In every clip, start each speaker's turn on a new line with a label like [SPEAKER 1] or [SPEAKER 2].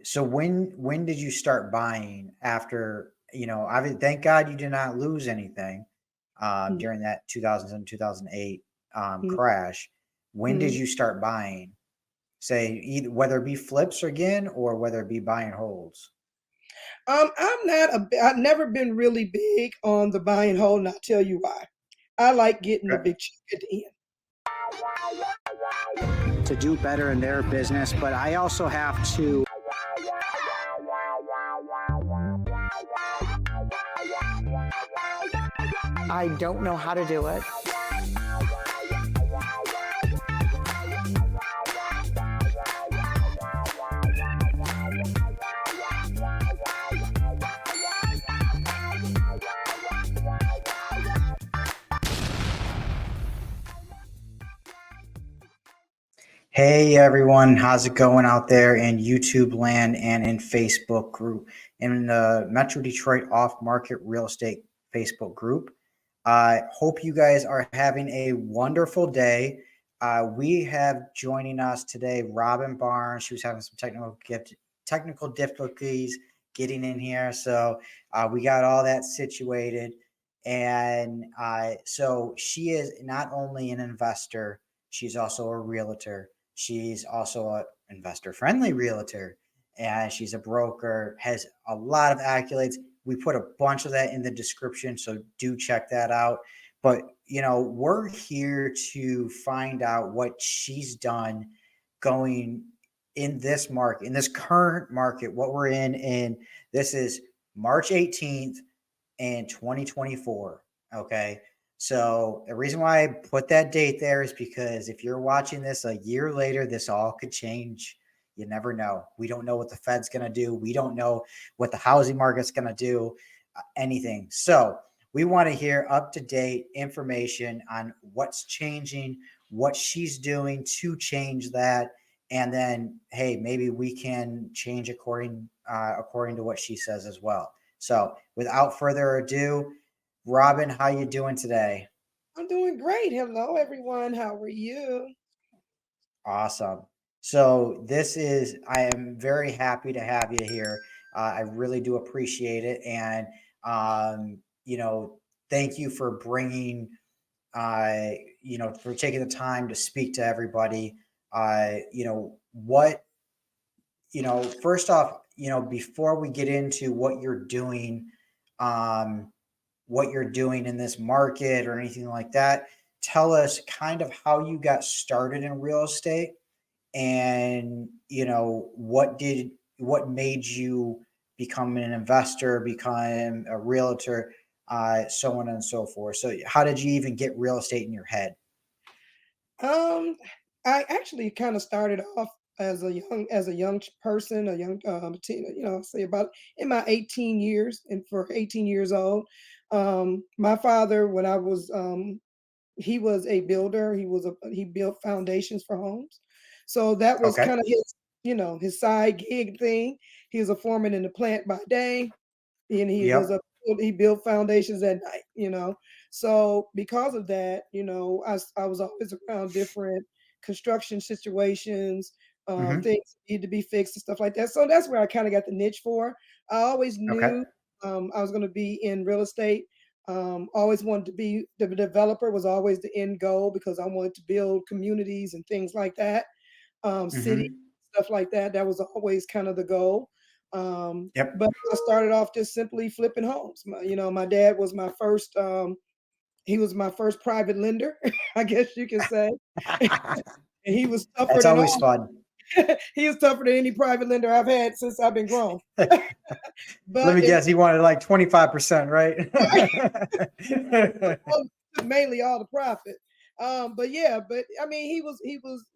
[SPEAKER 1] So when did you start buying after, thank God you did not lose anything
[SPEAKER 2] Mhm,
[SPEAKER 1] during that 2007, 2008
[SPEAKER 2] mhm,
[SPEAKER 1] crash. When did
[SPEAKER 2] mhm.
[SPEAKER 1] you start buying? Say either whether it be flips again or whether it be buy and holds.
[SPEAKER 2] I've never been really big on the buy and hold, and I'll tell you why. I like getting the
[SPEAKER 1] Okay.
[SPEAKER 2] big check at the end.
[SPEAKER 1] To do better in their business, but I also have to.
[SPEAKER 3] I don't know how to do it.
[SPEAKER 1] Hey everyone, how's it going out there in YouTube land and in Facebook group, in the Metro Detroit Off Market Real Estate Facebook group? I hope you guys are having a wonderful day. We have joining us today Robin Barnes. She was having some technical difficulties getting in here, so we got all that situated. And so she is not only an investor, she's also a realtor. She's also an investor friendly realtor, and she's a broker, has a lot of accolades. We put a bunch of that in the description, so do check that out. But, we're here to find out what she's done going in this market, in this current market, what we're in. And this is March 18th in 2024. Okay. So the reason why I put that date there is because if you're watching this a year later, this all could change. You never know. We don't know what the Fed's going to do. We don't know what the housing market's going to do, anything. So we want to hear up to date information on what's changing, what she's doing to change that. And then, hey, maybe we can change according to what she says as well. So without further ado, Robin, how you doing today?
[SPEAKER 2] I'm doing great. Hello, everyone. How are you?
[SPEAKER 1] Awesome. So I am very happy to have you here. I really do appreciate it. And, um, you know, thank you for for taking the time to speak to everybody. What, first off, before we get into um, what you're doing in this market or anything like that. Tell us kind of how you got started in real estate and what made you become an investor, become a realtor, so on and so forth. So how did you even get real estate in your head?
[SPEAKER 2] Um, I actually kind of started off as a young person, a young teen, say about in my 18 years, and for 18 years old. My father, when I was he was a builder. He built foundations for homes. So that was
[SPEAKER 1] Okay.
[SPEAKER 2] kind of his side gig thing. He was a foreman in the plant by day, and
[SPEAKER 1] Yep.
[SPEAKER 2] he built foundations at night. So because of that, I was always around different construction situations,
[SPEAKER 1] Hmm.
[SPEAKER 2] things that need to be fixed and stuff like that. So that's where I kind of got the niche for. I always
[SPEAKER 1] Okay.
[SPEAKER 2] knew I was going to be in real estate. Always wanted to be the developer was always the end goal because I wanted to build communities and things like that, city
[SPEAKER 1] Hmm.
[SPEAKER 2] stuff like that. That was always kind of the goal.
[SPEAKER 1] Yep.
[SPEAKER 2] But I started off just simply flipping homes. My dad was my first. He was my first private lender, I guess you can say, and he was tougher
[SPEAKER 1] That's
[SPEAKER 2] than
[SPEAKER 1] always
[SPEAKER 2] all.
[SPEAKER 1] fun.
[SPEAKER 2] He was tougher than any private lender I've had since I've been grown.
[SPEAKER 1] Let
[SPEAKER 2] But
[SPEAKER 1] me
[SPEAKER 2] it
[SPEAKER 1] guess, he wanted like 25%, right?
[SPEAKER 2] took mainly all the profit. But yeah, but I mean,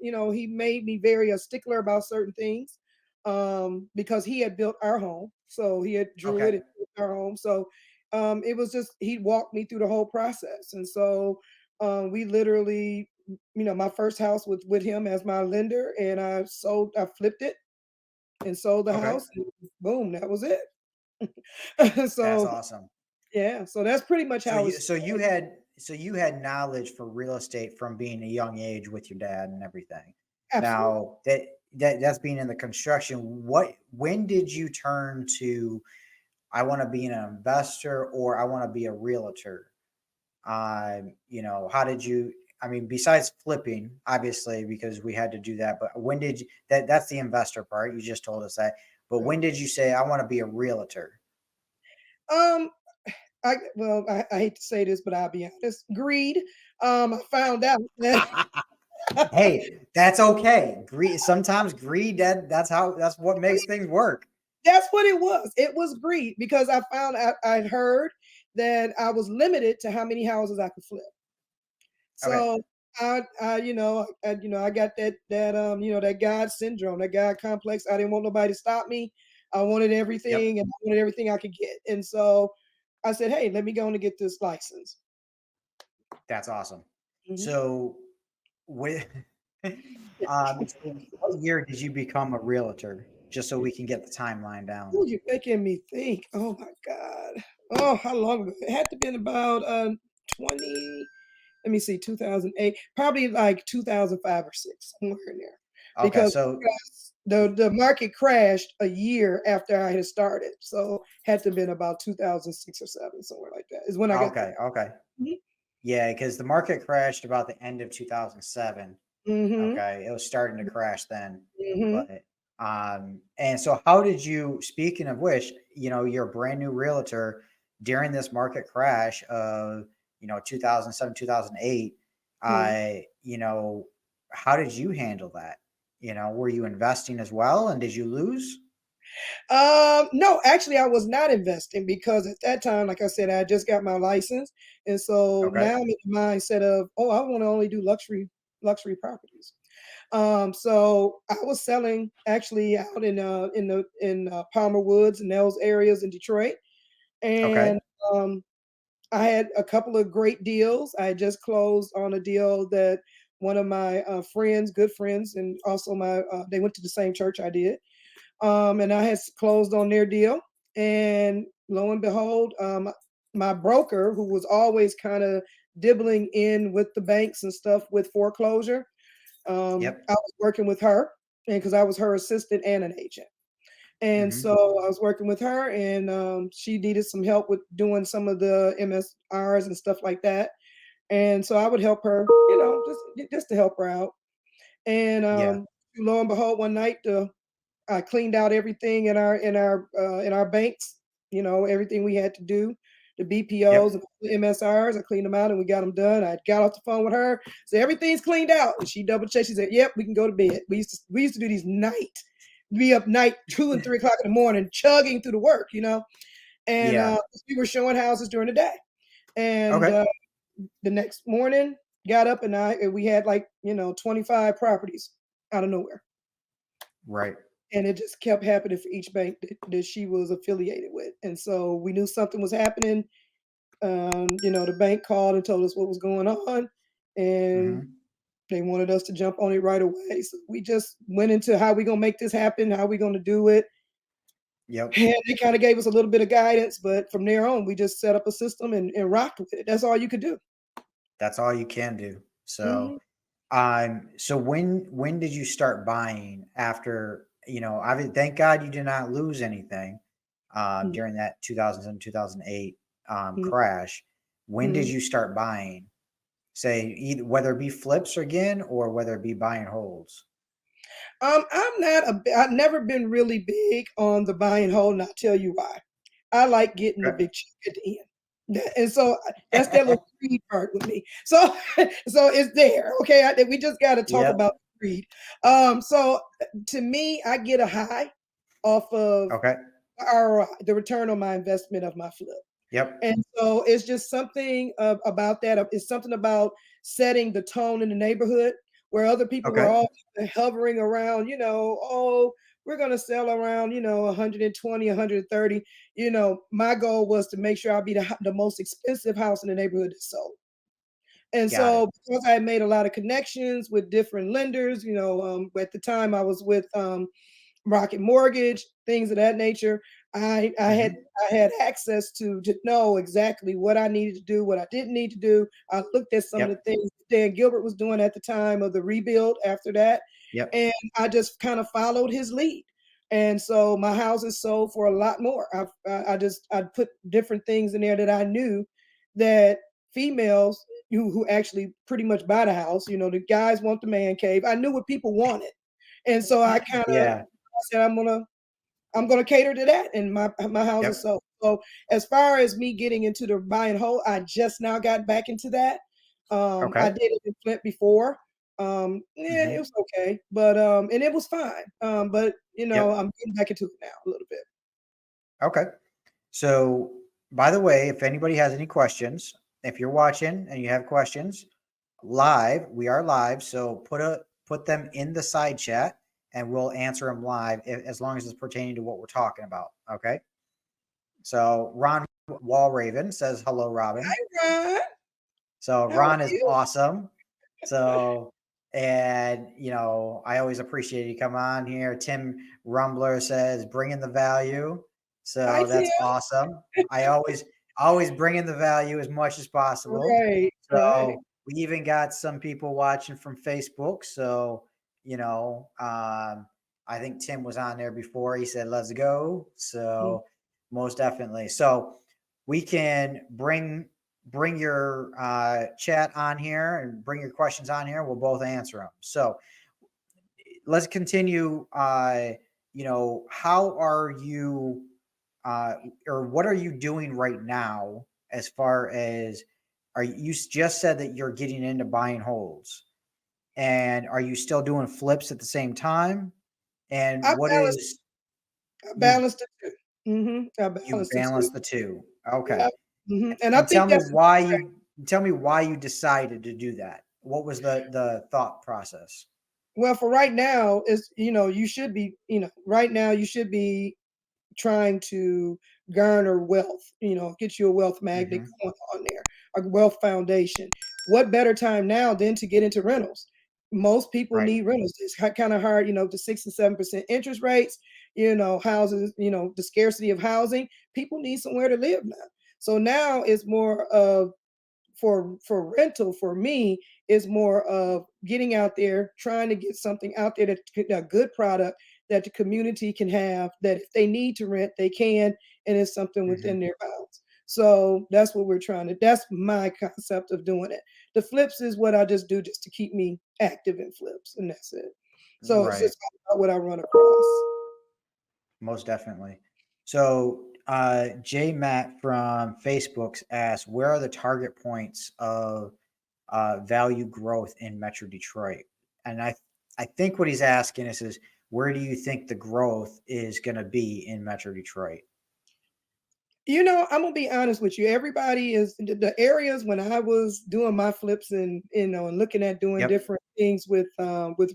[SPEAKER 2] he made me very a stickler about certain things, because he had built our home, so he had drew it
[SPEAKER 1] Okay.
[SPEAKER 2] and built our home. So it was just he walked me through the whole process, and so we literally, my first house was with him as my lender, and I flipped it and sold the
[SPEAKER 1] Okay.
[SPEAKER 2] house, and boom, that was it.
[SPEAKER 1] That's
[SPEAKER 2] So
[SPEAKER 1] awesome.
[SPEAKER 2] yeah, so that's pretty much
[SPEAKER 1] So
[SPEAKER 2] how
[SPEAKER 1] you
[SPEAKER 2] it's.
[SPEAKER 1] so you had so you had knowledge for real estate from being a young age with your dad and everything.
[SPEAKER 2] Absolutely.
[SPEAKER 1] Now that that's being in the construction. When did you turn to, I want to be an investor or I want to be a realtor? How did you, I mean, besides flipping, obviously, because we had to do that, but when did you, that's the investor part. You just told us that. But
[SPEAKER 2] Right.
[SPEAKER 1] when did you say, I want to be a realtor?
[SPEAKER 2] Um, I hate to say this, but I'll be honest. Greed. I found out that
[SPEAKER 1] Hey, that's okay. Greed, sometimes greed, that's what makes things work.
[SPEAKER 2] that's what it was. It was greed because I found out I'd heard that I was limited to how many houses I could flip.
[SPEAKER 1] Okay.
[SPEAKER 2] So I got that God syndrome, that God complex. I didn't want nobody to stop me. I wanted
[SPEAKER 1] Yep.
[SPEAKER 2] everything, and I wanted everything I could get. And so I said, "Hey, let me go and get this license."
[SPEAKER 1] That's awesome.
[SPEAKER 2] Mhm.
[SPEAKER 1] So with so what year did you become a realtor? Just so we can get the timeline down.
[SPEAKER 2] Ooh, you're making me think. Oh my God. Oh, how long ago? It had to been about 20, let me see, 2008, probably like 2005 or 6, somewhere in there.
[SPEAKER 1] Okay,
[SPEAKER 2] Because
[SPEAKER 1] so
[SPEAKER 2] the market crashed a year after I had started. So had to have been about 2006 or 7, somewhere like that. Is when I got the
[SPEAKER 1] okay.
[SPEAKER 2] Mhm.
[SPEAKER 1] Yeah, because the market crashed about the end of 2007.
[SPEAKER 2] Mhm.
[SPEAKER 1] Okay, it was starting to crash then.
[SPEAKER 2] Mhm.
[SPEAKER 1] But and so how did you, speaking of which, you're a brand new realtor during this market crash of, 2007, 2008.
[SPEAKER 2] Mhm.
[SPEAKER 1] How did you handle that? Were you investing as well and did you lose?
[SPEAKER 2] No, actually, I was not investing because at that time, like I said, I just got my license, and so
[SPEAKER 1] Okay.
[SPEAKER 2] now I'm in the mindset of, oh, I want to only do luxury properties. So I was selling actually out in Palmer Woods and those areas in Detroit,
[SPEAKER 1] Okay.
[SPEAKER 2] and um, I had a couple of great deals. I had just closed on a deal that one of my friends, good friends, and also they went to the same church I did, and I had closed on their deal. And lo and behold, my broker, who was always kind of dibbling in with the banks and stuff with foreclosure,
[SPEAKER 1] Yep.
[SPEAKER 2] I was working with her, and because I was her assistant and an agent. And
[SPEAKER 1] Hmm.
[SPEAKER 2] so I was working with her, and she needed some help with doing some of the MSRs and stuff like that. And so I would help her, just to help her out. And
[SPEAKER 1] Yeah.
[SPEAKER 2] lo and behold, one night I cleaned out everything in our banks, everything we had to do, the BPOs
[SPEAKER 1] Yep.
[SPEAKER 2] and the MSRs. I cleaned them out and we got them done. I got off the phone with her, said everything's cleaned out, and she double checked. She said, "Yep, we can go to bed." We used to do these be up night 2 and 3 o'clock in the morning, chugging through the work, and
[SPEAKER 1] Yeah.
[SPEAKER 2] we were showing houses during the day. And
[SPEAKER 1] Okay.
[SPEAKER 2] the next morning, got up and we had like 25 properties out of nowhere.
[SPEAKER 1] Right.
[SPEAKER 2] And it just kept happening for each bank that she was affiliated with. And so we knew something was happening. The bank called and told us what was going on, and
[SPEAKER 1] Hmm.
[SPEAKER 2] they wanted us to jump on it right away. So we just went into how we gonna make this happen, how we gonna do it.
[SPEAKER 1] Yep.
[SPEAKER 2] And they kind of gave us a little bit of guidance, but from there on, we just set up a system and rocked with it. That's all you could do.
[SPEAKER 1] That's all you can do.
[SPEAKER 2] Mhm.
[SPEAKER 1] So when did you start buying after, I mean, thank God you did not lose anything
[SPEAKER 2] Mhm.
[SPEAKER 1] during that 2007, 2008
[SPEAKER 2] Mhm.
[SPEAKER 1] crash. When did
[SPEAKER 2] Mhm.
[SPEAKER 1] you start buying? Say either whether it be flips again or whether it be buying holds.
[SPEAKER 2] I've never been really big on the buy and hold, and I'll tell you why. I like getting the
[SPEAKER 1] Okay.
[SPEAKER 2] big check at the end. And so that's that little greed part with me. So so it's there. Okay. We just got to talk
[SPEAKER 1] Yep.
[SPEAKER 2] about greed. To me, I get a high off of
[SPEAKER 1] Okay.
[SPEAKER 2] ROI, the return on my investment of my flip.
[SPEAKER 1] Yep.
[SPEAKER 2] And so it's just something about that. It's something about setting the tone in the neighborhood where other people were
[SPEAKER 1] Okay.
[SPEAKER 2] all hovering around, oh, we're going to sell around, 120, 130. My goal was to make sure I'll be the most expensive house in the neighborhood that sold. And
[SPEAKER 1] Got it.
[SPEAKER 2] so because I had made a lot of connections with different lenders, at the time I was with Rocket Mortgage, things of that nature. I had
[SPEAKER 1] Hmm.
[SPEAKER 2] I had access to know exactly what I needed to do, what I didn't need to do. I looked at some of the
[SPEAKER 1] Yep.
[SPEAKER 2] things Dan Gilbert was doing at the time of the rebuild after that.
[SPEAKER 1] Yep.
[SPEAKER 2] And I just kind of followed his lead. And so my houses sold for a lot more. I put different things in there that I knew that females who actually pretty much buy the house, the guys want the man cave. I knew what people wanted. And so I kind of
[SPEAKER 1] Yeah.
[SPEAKER 2] said, I'm gonna cater to that, and my house is
[SPEAKER 1] Yep.
[SPEAKER 2] sold. So as far as me getting into the buy and hold, I just now got back into that.
[SPEAKER 1] Okay.
[SPEAKER 2] I did it in Flint before. Yeah, it
[SPEAKER 1] Hmm.
[SPEAKER 2] was okay, but and it was fine. But
[SPEAKER 1] Yep.
[SPEAKER 2] I'm getting back into it now a little bit.
[SPEAKER 1] Okay. So, by the way, if anybody has any questions, if you're watching and you have questions live, we are live. So put them in the side chat, and we'll answer them live as long as it's pertaining to what we're talking about. Okay. So Ron Walraven says hello, Robin.
[SPEAKER 2] Hi, Ron.
[SPEAKER 1] So
[SPEAKER 2] How are
[SPEAKER 1] Ron is
[SPEAKER 2] you?
[SPEAKER 1] awesome. So, and I always appreciate you come on here. Tim Rumbler says bringing the value.
[SPEAKER 2] Hi,
[SPEAKER 1] So
[SPEAKER 2] Tim.
[SPEAKER 1] that's awesome. I always bring in the value as much as possible.
[SPEAKER 2] Right, right.
[SPEAKER 1] So we even got some people watching from Facebook. So, I think Tim was on there before. He said, let's go.
[SPEAKER 2] Mm.
[SPEAKER 1] So most definitely. So we can bring your chat on here and bring your questions on here. We'll both answer them. So let's continue. How are you, uh, or what are you doing right now as far as, you just said that you're getting into buying holds, and are you still doing flips at the same time? And
[SPEAKER 2] I
[SPEAKER 1] what
[SPEAKER 2] balanced
[SPEAKER 1] is
[SPEAKER 2] I
[SPEAKER 1] you
[SPEAKER 2] balanced the two. I
[SPEAKER 1] you
[SPEAKER 2] balanced the two.
[SPEAKER 1] balance the two? Okay.
[SPEAKER 2] Yeah. And I
[SPEAKER 1] And
[SPEAKER 2] think that's
[SPEAKER 1] tell me why you decided to do that. What was the thought process?
[SPEAKER 2] well, for right now, is you should be, right now you should be trying to garner wealth, get you a wealth magnet
[SPEAKER 1] Mhm.
[SPEAKER 2] going on there, a wealth foundation. What better time now than to get into rentals? Most people
[SPEAKER 1] Right.
[SPEAKER 2] need rentals. It's kind of hard, the 6 and 7% interest rates, houses, the scarcity of housing. People need somewhere to live now. So now it's more of for rental for me is more of getting out there, trying to get something out there that a good product that the community can have, that if they need to rent they can, and it's something
[SPEAKER 1] Mhm.
[SPEAKER 2] within their bounds. So that's what we're trying to, that's my concept of doing it. The flips is what I just do just to keep me active in flips, and that's it. So it's
[SPEAKER 1] Right.
[SPEAKER 2] just about what I run across.
[SPEAKER 1] Most definitely. So, J Matt from Facebook's asked, where are the target points of value growth in Metro Detroit? And I think what he's asking is where do you think the growth is going to be in Metro Detroit?
[SPEAKER 2] I'm gonna be honest with you. Everybody is the areas when I was doing my flips and and looking at doing
[SPEAKER 1] Yep.
[SPEAKER 2] different things with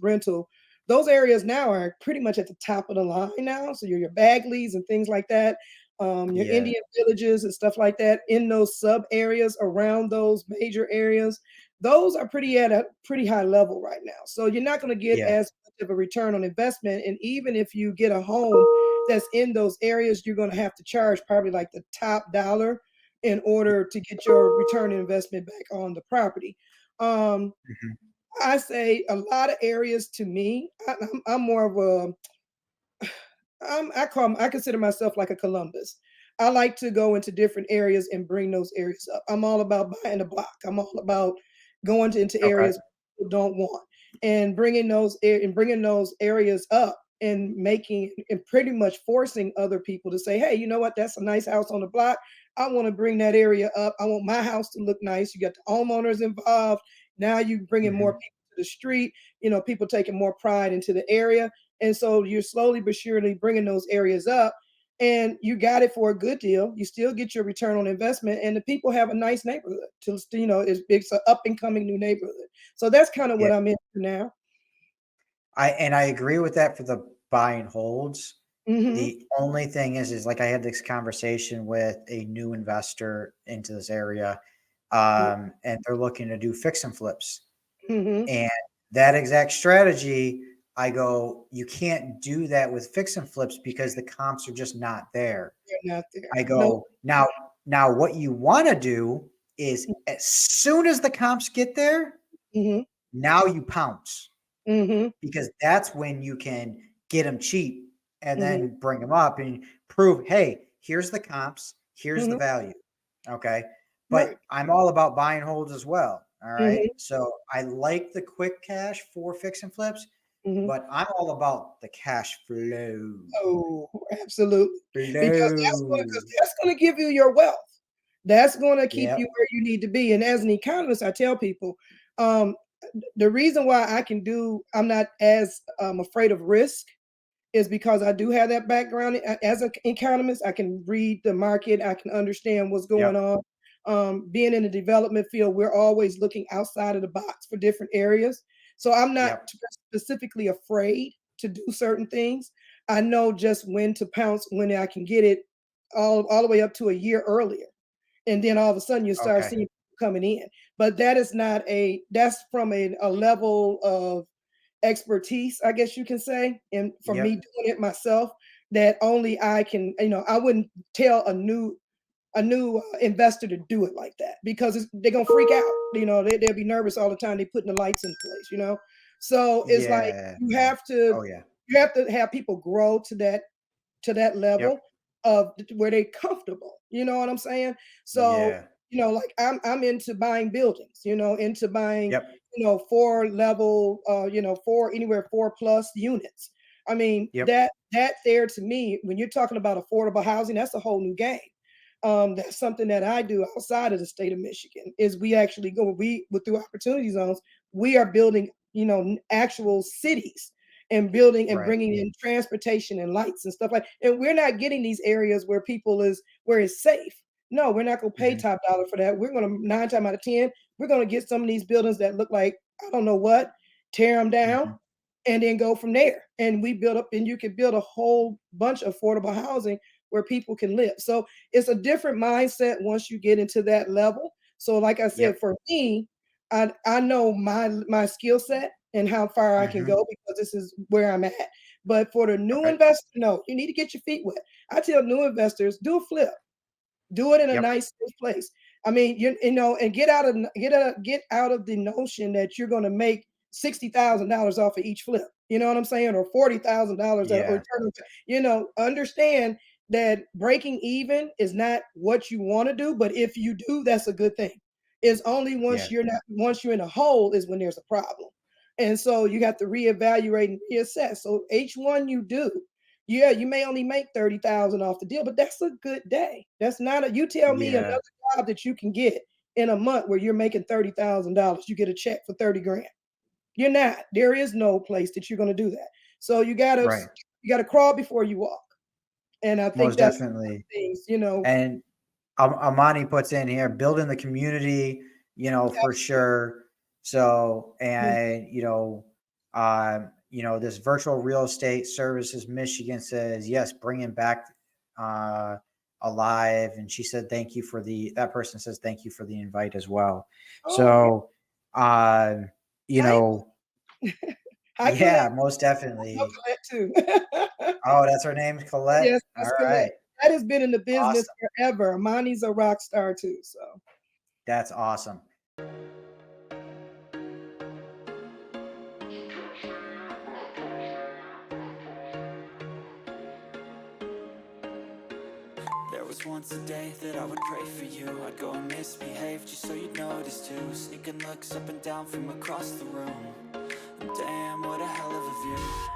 [SPEAKER 2] rental. Those areas now are pretty much at the top of the line now. So your Bagleys and things like that, your
[SPEAKER 1] Yeah.
[SPEAKER 2] Indian villages and stuff like that in those sub areas around those major areas. Those are pretty at a pretty high level right now. So you're not going to get
[SPEAKER 1] Yeah.
[SPEAKER 2] as much of a return on investment. And even if you get a home that's in those areas, you're going to have to charge probably like the top dollar in order to get your return on investment back on the property. Um,
[SPEAKER 1] Mhm.
[SPEAKER 2] I say a lot of areas to me, I'm more of a I consider myself like a Columbus. I like to go into different areas and bring those areas up. I'm all about buying the block. I'm all about going into
[SPEAKER 1] Okay.
[SPEAKER 2] areas people don't want and bringing those areas up and making and pretty much forcing other people to say, hey, you know what? That's a nice house on the block. I want to bring that area up. I want my house to look nice. You got the homeowners involved. Now you bringing more
[SPEAKER 1] Mhm.
[SPEAKER 2] people to the street. People taking more pride into the area, and so you're slowly but surely bringing those areas up, and you got it for a good deal. You still get your return on investment, and the people have a nice neighborhood. It's an up and coming new neighborhood. So that's kind of
[SPEAKER 1] Yeah.
[SPEAKER 2] what I'm into now.
[SPEAKER 1] I agree with that for the buy and holds.
[SPEAKER 2] Hmm.
[SPEAKER 1] The only thing is like I had this conversation with a new investor into this area, and they're looking to do fix and flips.
[SPEAKER 2] Hmm.
[SPEAKER 1] And that exact strategy, I go, you can't do that with fix and flips because the comps are just not there.
[SPEAKER 2] They're not there.
[SPEAKER 1] I
[SPEAKER 2] No.
[SPEAKER 1] go, now what you want to do is as soon as the comps get there,
[SPEAKER 2] Mhm.
[SPEAKER 1] Now you pounce
[SPEAKER 2] Mhm.
[SPEAKER 1] because that's when you can get them cheap and
[SPEAKER 2] Mhm.
[SPEAKER 1] then bring them up and prove, hey, here's the comps, here's the
[SPEAKER 2] Mhm.
[SPEAKER 1] value. Okay.
[SPEAKER 2] Right.
[SPEAKER 1] But I'm all about buy and holds as well. All right.
[SPEAKER 2] Mhm.
[SPEAKER 1] So I like the quick cash for fix and flips,
[SPEAKER 2] Mhm.
[SPEAKER 1] but I'm all about the cash flow.
[SPEAKER 2] Oh, absolutely. Because
[SPEAKER 1] Flow.
[SPEAKER 2] that's gonna give you your wealth. That's gonna keep you
[SPEAKER 1] Yep.
[SPEAKER 2] where you need to be. And as an economist, I tell people, um, the reason why I'm not as afraid of risk is because I do have that background as an economist. I can read the market. I can understand what's going
[SPEAKER 1] Yep.
[SPEAKER 2] on. Being in the development field, we're always looking outside of the box for different areas. So I'm not
[SPEAKER 1] Yep.
[SPEAKER 2] specifically afraid to do certain things. I know just when to pounce when I can get it all the way up to a year earlier. And then all of a sudden you start
[SPEAKER 1] Okay.
[SPEAKER 2] seeing people coming in. But that's from a level of expertise, I guess you can say, and for me
[SPEAKER 1] Yep.
[SPEAKER 2] doing it myself, that only I can, I wouldn't tell a new investor to do it like that because they're gonna freak out. They'll be nervous all the time. They're putting the lights in place. So it's like
[SPEAKER 1] Yeah.
[SPEAKER 2] you have to
[SPEAKER 1] Oh yeah.
[SPEAKER 2] you have to have people grow to that
[SPEAKER 1] Yep.
[SPEAKER 2] level of where they're comfortable. You know what I'm saying? So,
[SPEAKER 1] Yeah.
[SPEAKER 2] like I'm into buying buildings, into buying,
[SPEAKER 1] Yep.
[SPEAKER 2] four level, anywhere 4+ units. I mean,
[SPEAKER 1] Yep.
[SPEAKER 2] that there to me, when you're talking about affordable housing, that's a whole new game. That's something that I do outside of the state of Michigan is we actually go with through opportunity zones, we are building, actual cities and building and
[SPEAKER 1] Right.
[SPEAKER 2] bringing in transportation and lights and stuff and we're not getting these areas where it's safe. No, we're not going to pay
[SPEAKER 1] Hmm.
[SPEAKER 2] top dollar for that. We're going to 9 times out of 10, we're going to get some of these buildings that look like I don't know what, tear them down
[SPEAKER 1] Hmm.
[SPEAKER 2] and then go from there. And we build up and you can build a whole bunch of affordable housing where people can live. So it's a different mindset once you get into that level. So like I said,
[SPEAKER 1] Yep.
[SPEAKER 2] for me, I know my skill set and how far I can
[SPEAKER 1] Hmm.
[SPEAKER 2] go because this is where I'm at. But for the new
[SPEAKER 1] Okay.
[SPEAKER 2] investor, no, you need to get your feet wet. I tell new investors, do a flip. Do it in a
[SPEAKER 1] Yep.
[SPEAKER 2] nice safe place. I mean, and get out of the notion that you're going to make $60,000 off of each flip. You know what I'm saying? Or $40,000 or
[SPEAKER 1] Yeah.
[SPEAKER 2] understand that breaking even is not what you want to do, but if you do, that's a good thing. It's only
[SPEAKER 1] Yeah.
[SPEAKER 2] once you're in a hole is when there's a problem. And so you have to reevaluate and reassess. So H1 you do. Yeah, you may only make 30,000 off the deal, but that's a good day. That's not a you tell me another
[SPEAKER 1] Yeah.
[SPEAKER 2] job that you can get in a month where you're making $30,000, you get a check for 30 grand. You're not. There is no place that you're going to do that. So
[SPEAKER 1] Right.
[SPEAKER 2] you got to crawl before you walk. And I think
[SPEAKER 1] Most
[SPEAKER 2] that's one of
[SPEAKER 1] definitely.
[SPEAKER 2] the things.
[SPEAKER 1] And Amani puts in here building the community, for sure. So,
[SPEAKER 2] Absolutely.
[SPEAKER 1] and this virtual real estate services Michigan says yes, bringing back uh, alive. And she said thank you for that person says thank you for the invite as well.
[SPEAKER 2] Oh, yeah.
[SPEAKER 1] So, uh, you
[SPEAKER 2] Hi,
[SPEAKER 1] know,
[SPEAKER 2] hi, Colette.
[SPEAKER 1] yeah, most
[SPEAKER 2] I know
[SPEAKER 1] definitely.
[SPEAKER 2] Colette too.
[SPEAKER 1] Oh, that's her name, Colette.
[SPEAKER 2] Yes,
[SPEAKER 1] All
[SPEAKER 2] that's Colette.
[SPEAKER 1] right,
[SPEAKER 2] That has been in the business
[SPEAKER 1] awesome.
[SPEAKER 2] forever. Monty's a rock star too. So.
[SPEAKER 1] That's awesome.
[SPEAKER 4] There was once a day that I would pray for you. I'd go and misbehave just so you'd notice too. Sneaking looks up and down from across the room. And damn, what a hell of a view.